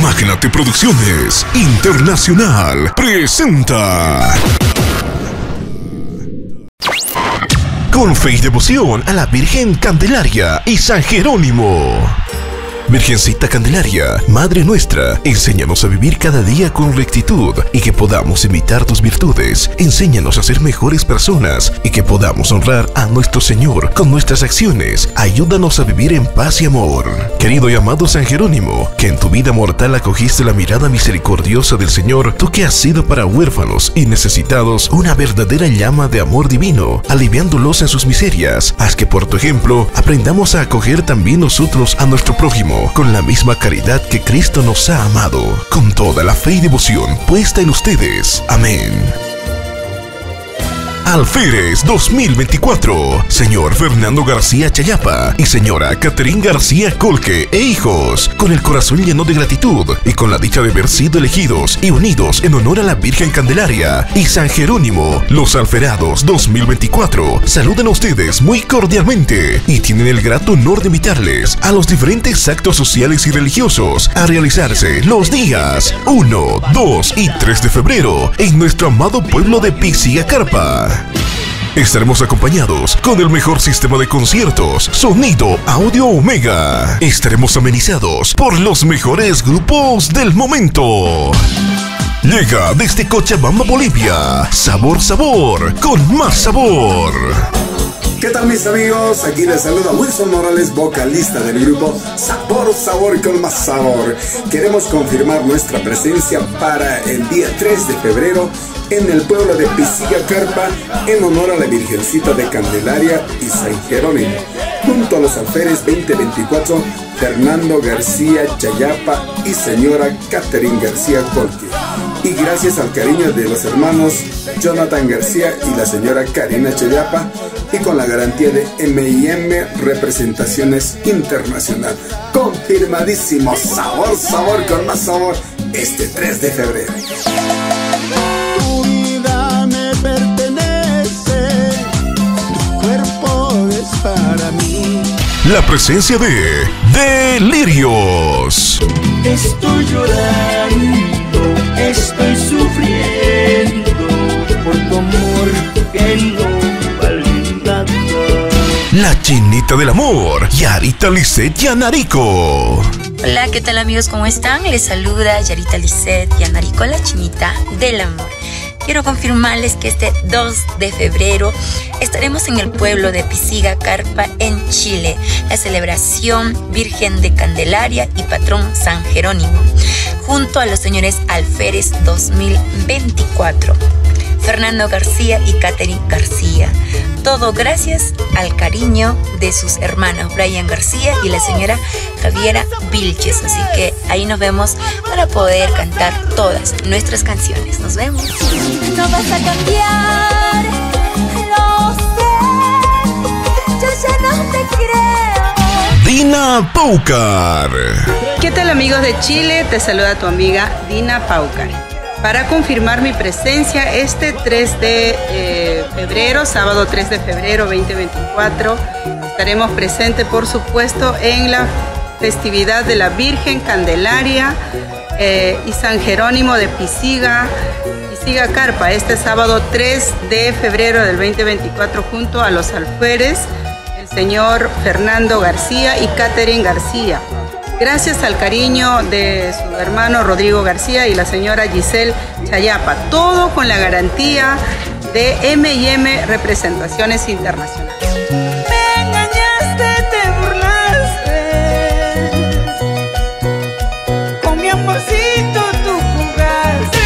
Magnate Producciones Internacional presenta con fe y devoción a la Virgen Candelaria y San Jerónimo. Virgencita Candelaria, Madre nuestra, enséñanos a vivir cada día con rectitud y que podamos imitar tus virtudes. Enséñanos a ser mejores personas y que podamos honrar a nuestro Señor con nuestras acciones. Ayúdanos a vivir en paz y amor. Querido y amado San Jerónimo, que en tu vida mortal acogiste la mirada misericordiosa del Señor, tú que has sido para huérfanos y necesitados una verdadera llama de amor divino, aliviándolos en sus miserias, haz que por tu ejemplo aprendamos a acoger también nosotros a nuestro prójimo con la misma caridad que Cristo nos ha amado, con toda la fe y devoción puesta en ustedes. Amén. Alférez 2024, señor Fernando García Chayapa y señora Catherine García Colque e hijos, con el corazón lleno de gratitud y con la dicha de haber sido elegidos y unidos en honor a la Virgen Candelaria y San Jerónimo, los Alferados 2024 saludan a ustedes muy cordialmente y tienen el grato honor de invitarles a los diferentes actos sociales y religiosos a realizarse los días 1, 2 y 3 de febrero en nuestro amado pueblo de Pisigacarpa. Estaremos acompañados con el mejor sistema de conciertos, Sonido Audio Omega. Estaremos amenizados por los mejores grupos del momento. Llega desde Cochabamba, Bolivia, Sabor Sabor, con más sabor. ¿Qué tal mis amigos? Aquí les saluda Wilson Morales, vocalista del grupo Sabor Sabor con más sabor. Queremos confirmar nuestra presencia para el día 3 de febrero en el pueblo de Pisigacarpa en honor a la Virgencita de Candelaria y San Jerónimo, junto a los alférez 2024 Fernando García Chayapa y señora Catherine García Colque, y gracias al cariño de los hermanos Jonathan García y la señora Karina Chayapa, y con la garantía de M&M Representaciones Internacional. Confirmadísimo, Sabor Sabor con más sabor, este 3 de febrero. Tu vida me pertenece, tu cuerpo es para mí. La presencia de Delirios. Estoy llorando, estoy sufriendo por tu amor que no vale nada. La Chinita del Amor, Yarita Lisset Yanarico. Hola, ¿qué tal amigos? ¿Cómo están? Les saluda Yarita Lisset Yanarico, la Chinita del Amor. Quiero confirmarles que este 2 de febrero estaremos en el pueblo de Pisigacarpa, en Chile, la celebración Virgen de Candelaria y patrón San Jerónimo, junto a los señores Alférez 2024, Fernando García y Catherine García. Todo gracias al cariño de sus hermanos Brian García y la señora Javiera Vilches. Así que ahí nos vemos para poder cantar todas nuestras canciones. Nos vemos. No vas a cambiar, lo sé, yo ya no te creo. Dina Paucar. ¿Qué tal amigos de Chile? Te saluda tu amiga Dina Paucar. Para confirmar mi presencia este 3 de febrero, sábado 3 de febrero 2024, estaremos presentes por supuesto en la festividad de la Virgen Candelaria y San Jerónimo de Pisigacarpa, este sábado 3 de febrero del 2024, junto a los alférez, el señor Fernando García y Catherine García. Gracias al cariño de su hermano Rodrigo García y la señora Giselle Chayapa. Todo con la garantía de M&M Representaciones Internacionales. Me engañaste, te burlaste, con mi amorcito tú jugaste.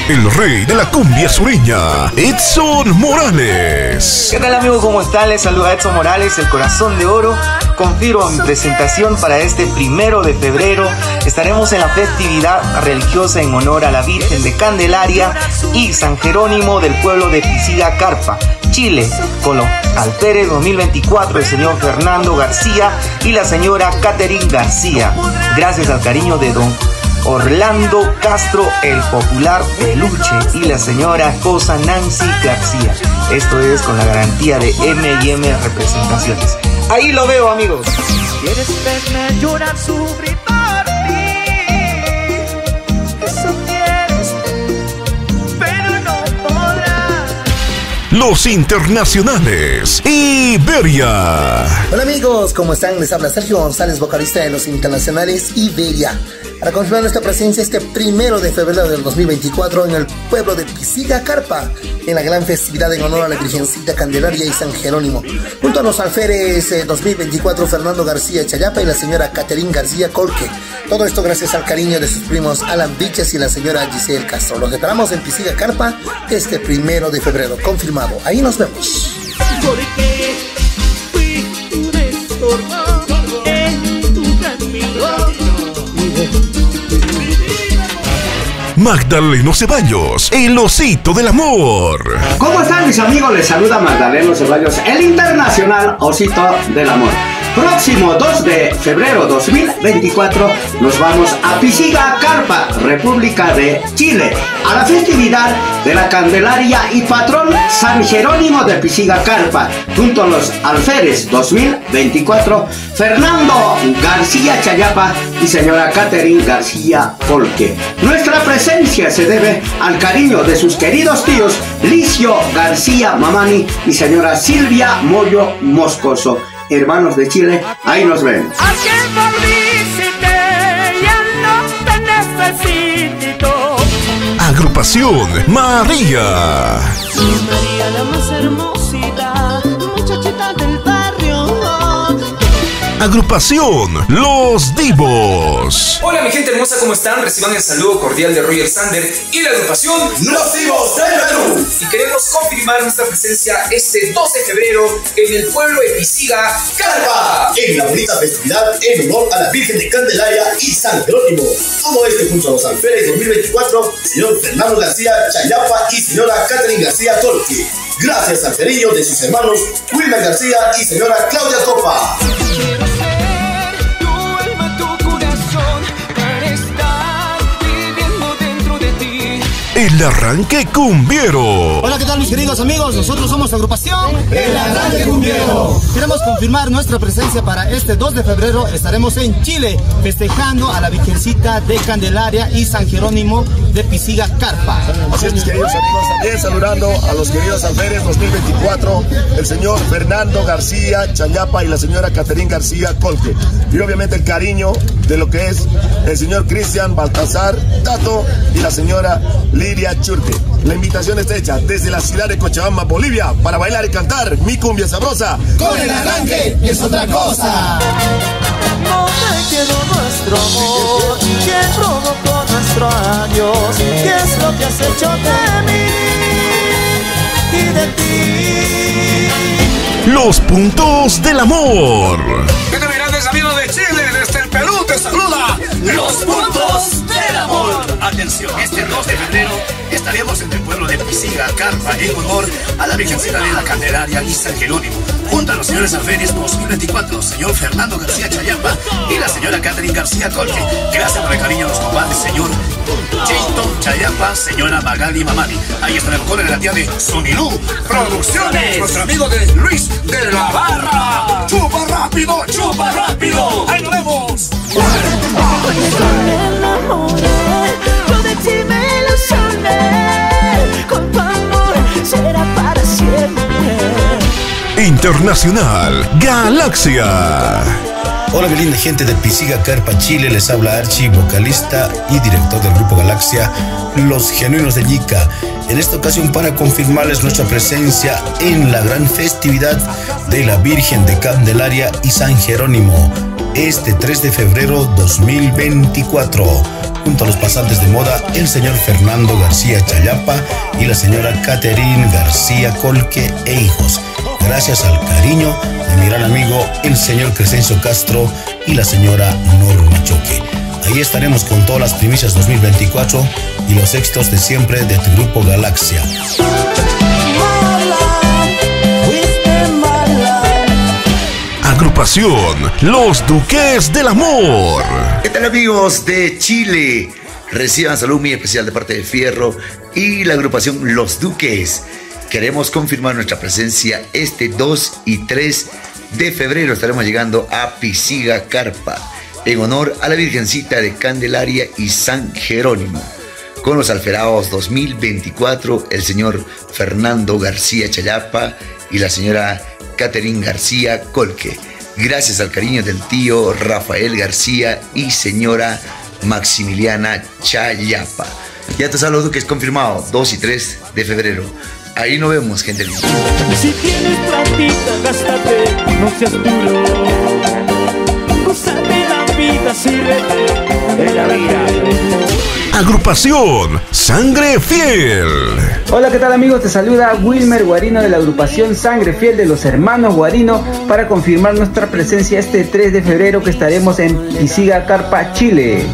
El rey de la cumbia sureña, Edson Morales. ¿Qué tal amigos? ¿Cómo están? Les saluda Edson Morales, el corazón de oro. Confirmo mi presentación para este 1 de febrero. Estaremos en la festividad religiosa en honor a la Virgen de Candelaria y San Jerónimo del pueblo de Pisigacarpa, Chile, con los alférez 2024, el señor Fernando García y la señora Catherine García. Gracias al cariño de don Orlando Castro, el popular peluche, y la señora Cosa Nancy García. Esto es con la garantía de M&M Representaciones. Ahí lo veo, amigos. ¿Quieres verme llorar, sufrir por ti? los internacionales, Iberia. Hola amigos, ¿cómo están? Les habla Sergio González, vocalista de los internacionales Iberia, para confirmar nuestra presencia este 1 de febrero del 2024 en el pueblo de Pisiga Carpa, en la gran festividad en honor a la Virgencita Candelaria y San Jerónimo, junto a los alférez 2024 Fernando García Chayapa y la señora Catherine García Colque. Todo esto gracias al cariño de sus primos Alan Viches y la señora Giselle Castro. Los esperamos en Pisiga Carpa este 1 de febrero, confirmado. Ahí nos vemos. Porque fui un estorbo en tu camino. Magdaleno Ceballos, el osito del amor. ¿Cómo están mis amigos? Les saluda Magdaleno Ceballos, el internacional osito del amor. Próximo 2 de febrero 2024 nos vamos a Pisiga Carpa, República de Chile, a la festividad de la Candelaria y patrón San Jerónimo de Pisiga Carpa, junto a los alférez 2024 Fernando García Chayapa y señora Catherine García Colque. Nuestra presencia se debe al cariño de sus queridos tíos Licio García Mamani y señora Silvia Moyo Moscoso. Hermanos de Chile, ahí nos ven. Aquí volviste, ya no te necesito. Agrupación María. María la más hermosita, muchachita del barrio. Agrupación Los Divos. Hola mi gente hermosa, ¿cómo están? Reciban el saludo cordial de Roger Sander y la agrupación Los Divos del Perú. Y queremos confirmar nuestra presencia este 2 de febrero en el pueblo de Pisiga Carpa, en la bonita festividad en honor a la Virgen de Candelaria y San Jerónimo. Todo esto junto a los alférez 2024, señor Fernando García Chayapa y señora Catherine García Colque. Gracias al cariño de sus hermanos Wilmer García y señora Claudia Copa. Quiero ser tu alma, tu corazón, para estar viviendo dentro de ti. El Arranque Cumbiero. Hola, ¿qué tal mis queridos amigos? Nosotros somos la agrupación El Arranque Cumbiero. Queremos confirmar nuestra presencia para este 2 de febrero. Estaremos en Chile festejando a la Virgencita de Candelaria y San Jerónimo de Pisiga Carpa. Así es mis queridos amigos, también saludando a los queridos alférez 2024, el señor Fernando García Chayapa y la señora Catherine García Colque. Y obviamente el cariño de lo que es el señor Cristian Baltasar Tato y la señora Lidia Churque. La invitación está hecha desde la ciudad de Cochabamba, Bolivia, para bailar y cantar mi cumbia sabrosa. Con el arranque es otra cosa. No te quedó nuestro amor, ¿quién provocó nuestro adiós? ¿Qué es lo que has hecho de mí y de ti? Los puntos del amor. ¿Qué te grandes amigos de Chile? Desde el Perú te saluda Los puntos del amor. Atención, este 2 de febrero estaremos en el pueblo de Pisiga Carpa en honor a la Virgencita de la Candelaria y San Jerónimo, junto a los señores alférez 2024, señor Fernando García Chayapa y la señora Catherine García Colque. Gracias por el cariño a los compadres, señor Cheito Chayapa, señora Magali Mamani. Ahí está el coro de la tía de Sonilú Producciones, nuestro amigo de Luis de la Barra. ¡Chupa rápido, chupa rápido! ¡Ahí nos vemos! Me enamoré, yo de ti me ilusioné, con tu amor será para siempre. Internacional Galaxia. Hola, qué linda gente de Pisiga Carpa, Chile. Les habla Archie, vocalista y director del grupo Galaxia, Los Genuinos de Yica. En esta ocasión para confirmarles nuestra presencia en la gran festividad de la Virgen de Candelaria y San Jerónimo, este 3 de febrero 2024, junto a los pasantes de moda, el señor Fernando García Chayapa y la señora Catherine García Colque e hijos. Gracias al cariño de mi gran amigo, el señor Crescencio Castro y la señora Norma Choque. Ahí estaremos con todas las primicias 2024 y los éxitos de siempre de tu grupo Galaxia. Agrupación Los Duques del Amor. ¿Qué tal amigos de Chile? Reciban salud muy especial de parte de Fierro y la agrupación Los Duques. Queremos confirmar nuestra presencia este 2 y 3 de febrero. Estaremos llegando a Pisiga Carpa en honor a la Virgencita de Candelaria y San Jerónimo, con los Alferaos 2024, el señor Fernando García Chayapa y la señora Catherine García Colque. Gracias al cariño del tío Rafael García y señora Maximiliana Chayapa. Ya te saludo que es confirmado, 2 y 3 de febrero. Ahí nos vemos, gente linda. Si tienes platita, gástate, no seas duro. Gózate la vida, sírvete de la vida. Agrupación Sangre Fiel. Hola, ¿qué tal amigos? Te saluda Wilmer Guarino de la agrupación Sangre Fiel de los hermanos Guarino para confirmar nuestra presencia este 3 de febrero que estaremos en Pisiga Carpa, Chile,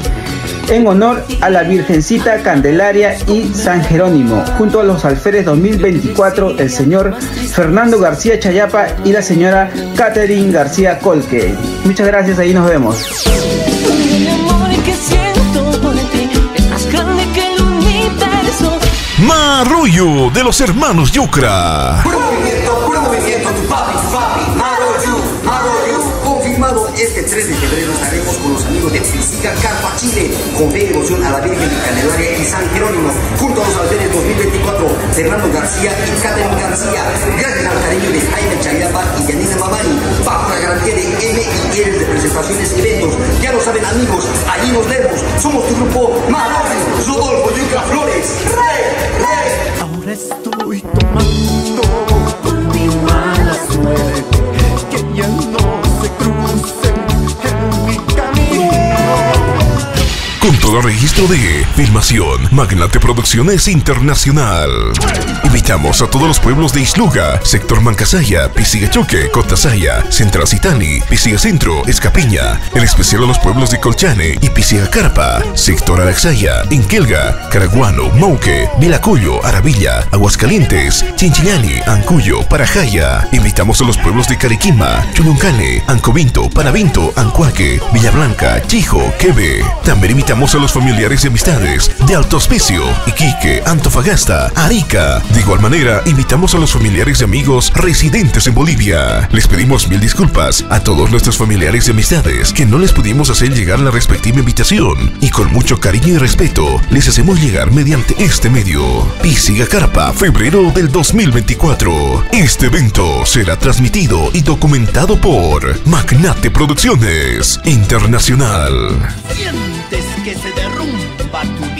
en honor a la Virgencita Candelaria y San Jerónimo, junto a los alférez 2024, el señor Fernando García Chayapa y la señora Catherine García Colque. Muchas gracias, ahí nos vemos. Marullo de los hermanos Yucra. Puro movimiento, tu papi, Marullo. Confirmado, este 3 de febrero estaremos con los amigos de Pisiga Carpa, Chile, con fe y devoción a la Virgen de Candelaria y San Jerónimo, junto a los alférez 2024, Fernando García y Catherine García. Gracias al cariño de Jaime Chayapa y Yanina Mamani, bajo la garantía de M&L de presentaciones y eventos. Ya lo saben amigos, allí nos vemos. Somos tu grupo Marullo, Rodolfo Yucra Flores. Ahora estoy tomando con mi mala suerte, que ya no se crucen en mi camino. Con todo registro de filmación, Magnate Producciones Internacional. Invitamos a todos los pueblos de Isluga, Sector Mancasaya, Pisiga Choque, Cotasaya, Central Citani, Pisiga Centro, Escapiña, en especial a los pueblos de Colchane y Pisiga Carpa, Sector Araxaya, Inquelga, Caraguano, Mauque, Vilacuyo, Aravilla, Aguascalientes, Chinchillani, Ancuyo, Parajaya. Invitamos a los pueblos de Cariquima, Chuluncale, Ancovinto, Panavinto, Ancuaque, Villa Blanca, Chijo, Quebe. También invitamos a los familiares y amistades de Alto Hospicio, Iquique, Antofagasta, Arica. De igual manera, invitamos a los familiares y amigos residentes en Bolivia. Les pedimos mil disculpas a todos nuestros familiares y amistades que no les pudimos hacer llegar la respectiva invitación, y con mucho cariño y respeto les hacemos llegar mediante este medio. Pisiga Carpa, febrero del 2024. Este evento será transmitido y documentado por Magnate Producciones Internacional. Sientes que se derrumba tu vida.